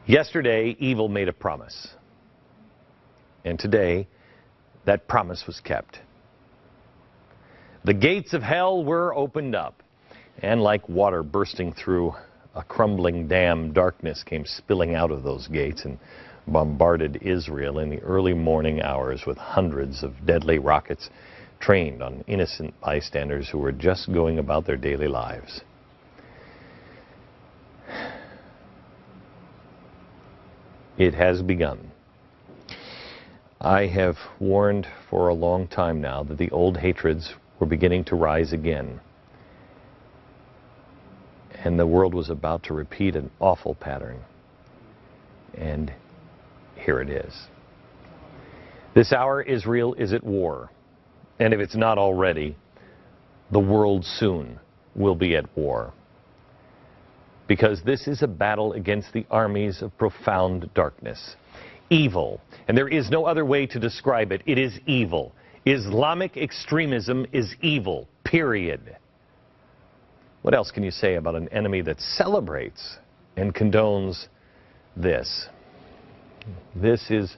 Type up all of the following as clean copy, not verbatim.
Yesterday, evil made a promise. And today, that promise was kept. The gates of hell were opened up. And like water bursting through a crumbling dam, darkness came spilling out of those gates and bombarded Israel in the early morning hours with hundreds of deadly rockets trained on innocent bystanders who were just going about their daily lives. It has begun. I have warned for a long time now that the old hatreds were beginning to rise again. And the world was about to repeat an awful pattern. And here it is. This hour, Israel is at war. And if it's not already, the world soon will be at war. Because this is a battle against the armies of profound darkness. Evil. And there is no other way to describe it. It is evil. Islamic extremism is evil. Period. What else can you say about an enemy that celebrates and condones this? This is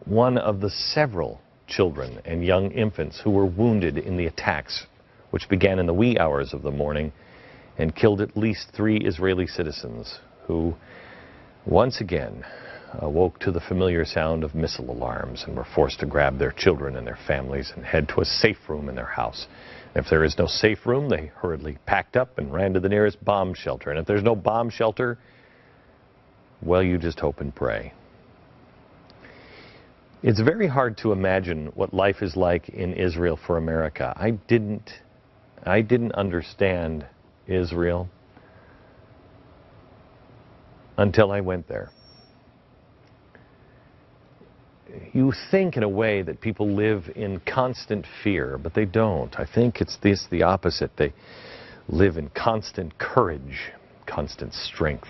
one of the several children and young infants who were wounded in the attacks, which began in the wee hours of the morning and killed at least 3 Israeli citizens who, once again, awoke to the familiar sound of missile alarms and were forced to grab their children and their families and head to a safe room in their house. If there is no safe room, they hurriedly packed up and ran to the nearest bomb shelter. And if there's no bomb shelter, well, you just hope and pray. It's very hard to imagine what life is like in Israel for America. I didn't understand Israel until I went there. You think in a way that people live in constant fear, but they don't. I think it's the opposite. They live in constant courage, constant strength.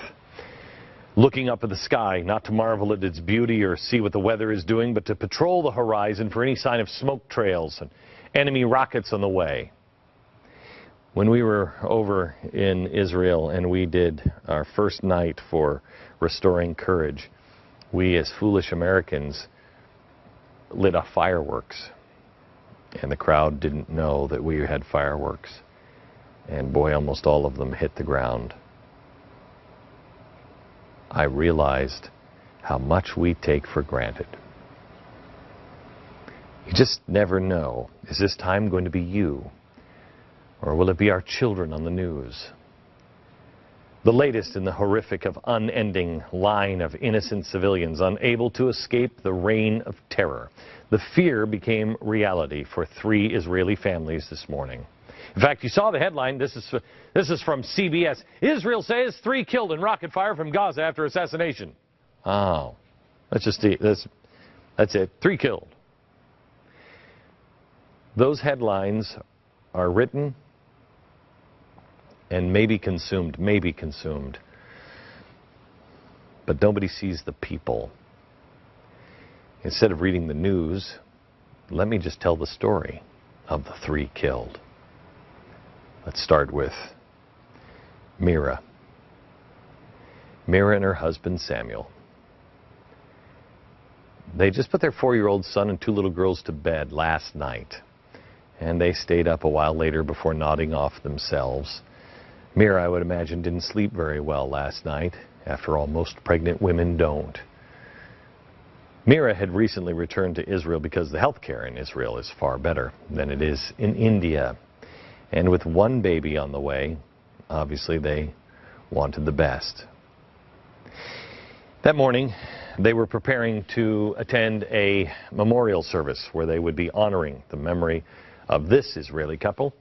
Looking up at the sky, not to marvel at its beauty or see what the weather is doing, but to patrol the horizon for any sign of smoke trails and enemy rockets on the way. When we were over in Israel and we did our first night for Restoring Courage, we as foolish Americans lit off fireworks. And the crowd didn't know that we had fireworks. And boy, almost all of them hit the ground. I realized how much we take for granted. You just never know. Is this time going to be you? Or will it be our children on the news? The latest in the horrific of unending line of innocent civilians unable to escape the reign of terror. The fear became reality for 3 Israeli families this morning. In fact, you saw the headline. This is from CBS. Israel says 3 killed in rocket fire from Gaza after assassination. Oh, that's it. 3 killed. Those headlines are written and maybe consumed. But nobody sees the people. Instead of reading the news, let me just tell the story of the 3 killed. Let's start with Wimiera. Wimiera and her husband Samuel. They just put their 4-year-old son and 2 little girls to bed last night. And they stayed up a while later before nodding off themselves. Wimiera, I would imagine, didn't sleep very well last night. After all, most pregnant women don't. Wimiera had recently returned to Israel because the health care in Israel is far better than it is in India. And with 1 baby on the way, obviously they wanted the best. That morning, they were preparing to attend a memorial service where they would be honoring the memory of this Israeli couple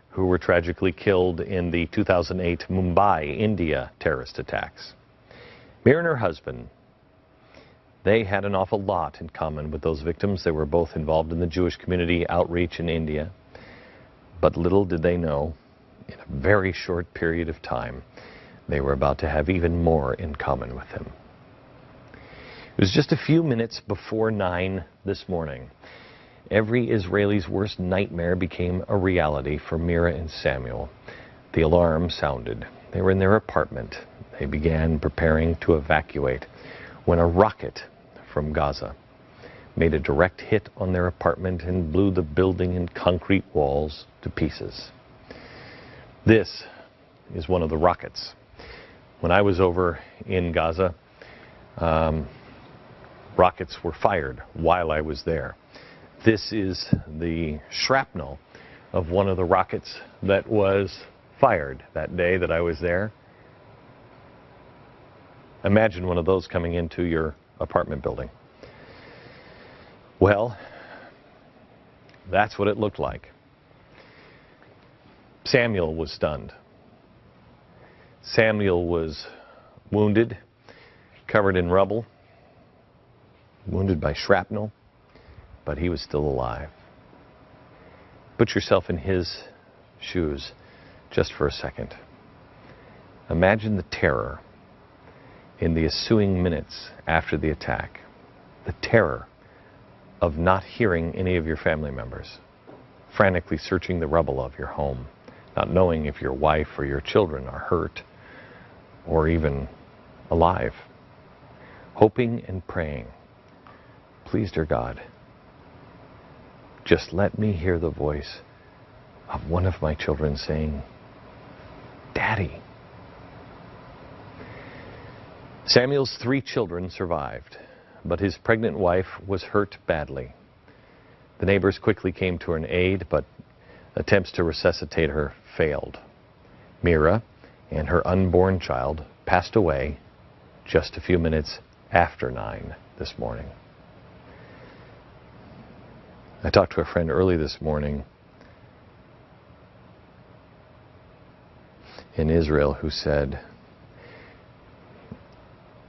who were tragically killed in the 2008 Mumbai, India terrorist attacks. Wimiera and her husband, they had an awful lot in common with those victims. They were both involved in the Jewish community outreach in India. But little did they know, in a very short period of time, they were about to have even more in common with him. It was just a few minutes before 9 this morning. Every Israeli's worst nightmare became a reality for Wimiera and Samuel. The alarm sounded. They were in their apartment. they began preparing to evacuate when a rocket from Gaza made a direct hit on their apartment and blew the building and concrete walls to pieces. This is one of the rockets. When I was over in Gaza, rockets were fired while I was there. This is the shrapnel of one of the rockets that was fired that day that I was there. Imagine one of those coming into your apartment building. Well, that's what it looked like. Samuel was stunned. Samuel was wounded, covered in rubble, wounded by shrapnel, but he was still alive. Put yourself in his shoes just for a second. Imagine the terror in the ensuing minutes after the attack. The terror of not hearing any of your family members, frantically searching the rubble of your home, not knowing if your wife or your children are hurt or even alive, hoping and praying, please, dear God, just let me hear the voice of one of my children saying, Daddy. Samuel's 3 children survived, but his pregnant wife was hurt badly. The neighbors quickly came to her aid, but attempts to resuscitate her failed. Wimiera and her unborn child passed away just a few minutes after 9 this morning. I talked to a friend early this morning in Israel who said,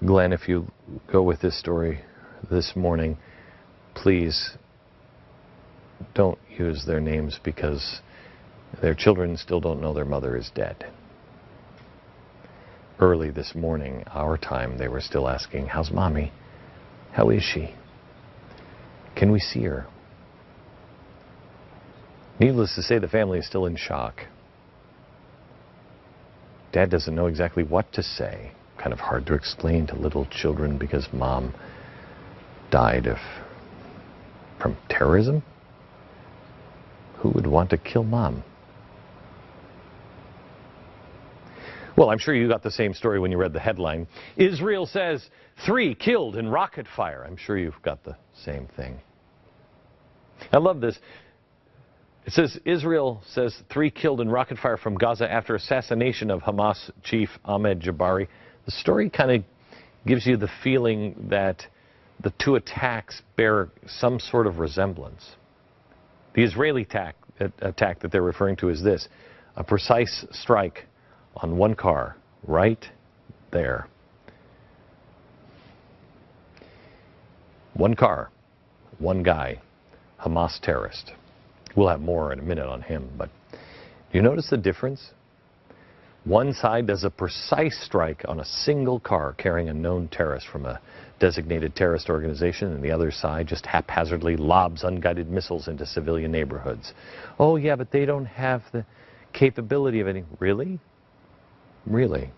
Glenn, if you go with this story this morning, please don't use their names because their children still don't know their mother is dead. Early this morning, our time, they were still asking, how's Mommy? How is she? Can we see her? Needless to say, the family is still in shock. Dad doesn't know exactly what to say. Kind of hard to explain to little children because Mom died from terrorism? Who would want to kill Mom? Well, I'm sure you got the same story when you read the headline. Israel says 3 killed in rocket fire. I'm sure you've got the same thing. I love this. It says Israel says 3 killed in rocket fire from Gaza after assassination of Hamas chief Ahmed Jabari. The story kind of gives you the feeling that the 2 attacks bear some sort of resemblance. The Israeli attack that they're referring to is this: a precise strike on one car right there. One car, one guy, Hamas terrorist. We'll have more in a minute on him, but do you notice the difference? One side does a precise strike on a single car carrying a known terrorist from a designated terrorist organization, and the other side just haphazardly lobs unguided missiles into civilian neighborhoods. Oh yeah, but they don't have the capability of any. Really? Really?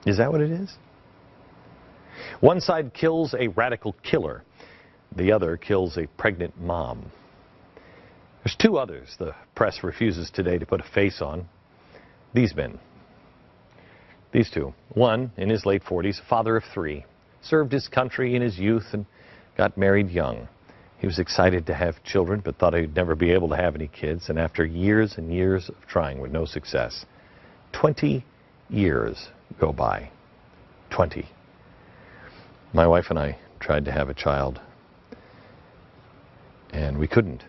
Is that what it is? One side kills a radical killer. The other kills a pregnant mom. There's 2 others the press refuses today to put a face on. These men. These 2. One, in his late 40s, father of 3, served his country in his youth and got married young. He was excited to have children, but thought he'd never be able to have any kids. And after years and years of trying with no success, 20 years go by. 20. My wife and I tried to have a child, and we couldn't.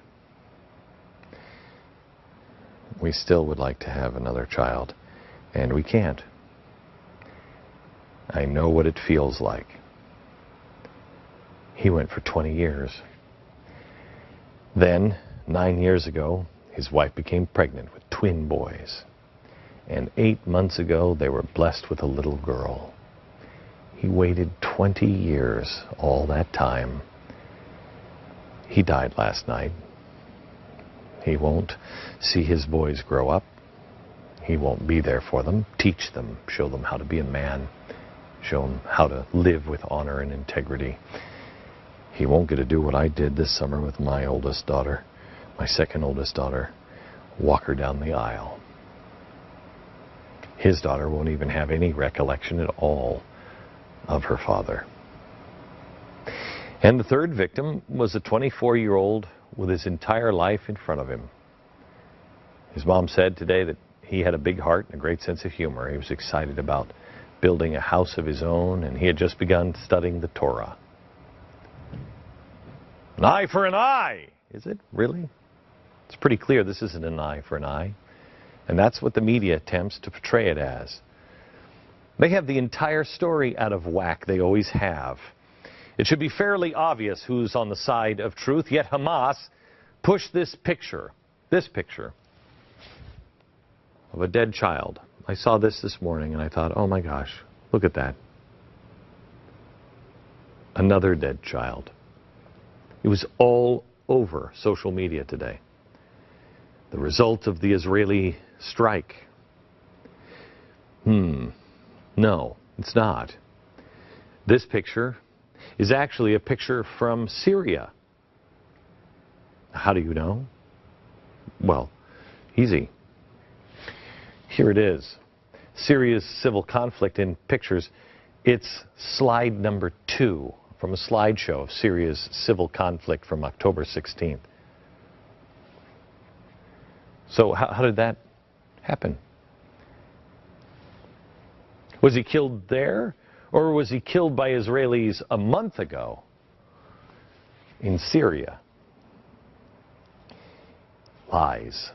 We still would like to have another child, and we can't. I know what it feels like. He went for 20 years. Then, 9 years ago, his wife became pregnant with twin boys. And 8 months ago, they were blessed with a little girl. He waited 20 years, all that time. He died last night. He won't see his boys grow up. He won't be there for them. Teach them. Show them how to be a man. Show them how to live with honor and integrity. He won't get to do what I did this summer with my oldest daughter, my second oldest daughter, walk her down the aisle. His daughter won't even have any recollection at all of her father. And the third victim was a 24-year-old with his entire life in front of him. His mom said today that he had a big heart and a great sense of humor. He was excited about building a house of his own, and he had just begun studying the Torah. An eye for an eye! Is it really? It's pretty clear this isn't an eye for an eye. And that's what the media attempts to portray it as. They have the entire story out of whack. They always have. It should be fairly obvious who's on the side of truth, yet Hamas pushed this picture of a dead child. I saw this morning and I thought, oh my gosh, look at that. Another dead child. It was all over social media today. The result of the Israeli strike. No, it's not. This picture is actually a picture from Syria. How do you know? Well, easy. Here it is. Syria's civil conflict in pictures. It's slide number 2 from a slideshow of Syria's civil conflict from October 16th. So how did that happen? Was he killed there? Or was he killed by Israelis a month ago in Syria? Lies.